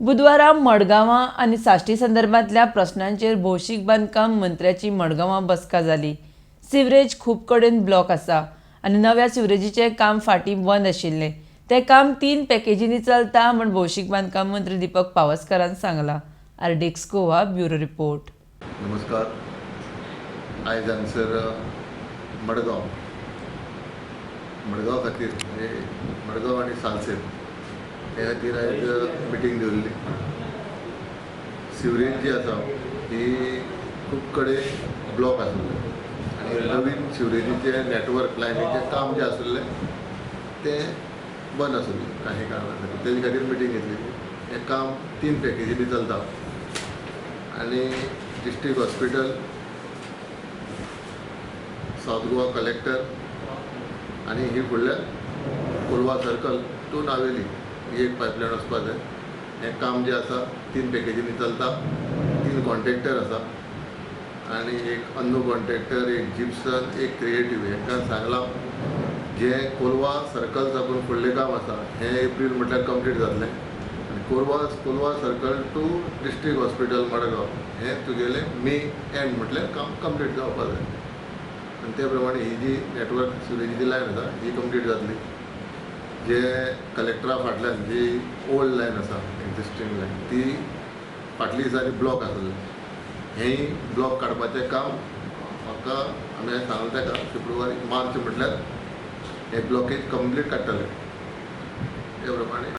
बुधवारा मडगांवां आनी साश्टी संदर्भांतल्या प्रश्नांचेर भौशीक बांदकाम मंत्र्याची मडगांवां बसका जाली। सिवरेज खूब कडेन ब्लॉक आसा आनी नव्या सिवरेजीचें काम फाटीं बंद आशिल्लें। तें काम 3 पॅकेजींनी चलता म्हूण भौशीक बांदकाम मंत्री दीपक पावसकारान सांगलां। RDX Goa bureau report. नमस्कार। आयज हांगसर मडगांव खातीर म्हणजे मडगांव आनी सालसेत हे खातीर आयज मिटींग दवरली। सिवरेज जी आसा ही खूब कडेन ब्लॉक आसले आनी नवीन सिवरेजीचे नेटवर्क लायनीचें काम जें आसलें तें बंद आसलें काही कारणा खातीर। तेजे खातीर मिटींग घेतलेली। हें काम 3 पॅकेजींनी चलता आनी district hospital, south Goa collector आनी ही फुडल्या कोलवा सर्कल टू नावेली ही एक पायपलायन वचपा जाय। हें काम जें आसा 3 पॅकेजींनी चलता। 3 कॉन्ट्रॅक्टर आसा आनी एक अन्नू कॉन्ट्रॅक्टर, एक जिप्सन, एक क्रिएटीव। हेंकां सांगलां जें कोलवा सर्कल साकून फुडलें काम आसा हें एप्रील म्हटल्यार कंप्लीट जातलें आनी Colva circle to district hospital Madgaon हें तुगेलें मे एंड म्हटल्यार काम कंप्लीट जावपा जाय आनी ते प्रमाणे ही जी नेटवर्क सिवरेजीची लायन आसा ही कंप्लीट जातली। जे कलेक्टरा फाटल्यान जी ओल्ड लायन आसा एक्जिस्टींग लायन ती फाटली दिसांनी ब्लॉक आसलें। हेंय ब्लॉक काडपाचें काम म्हाका आमी सांगलें तेका फेब्रुवारी मार्च म्हटल्यार हे ब्लॉकेज कंप्लीट काडटले ते प्रमाणे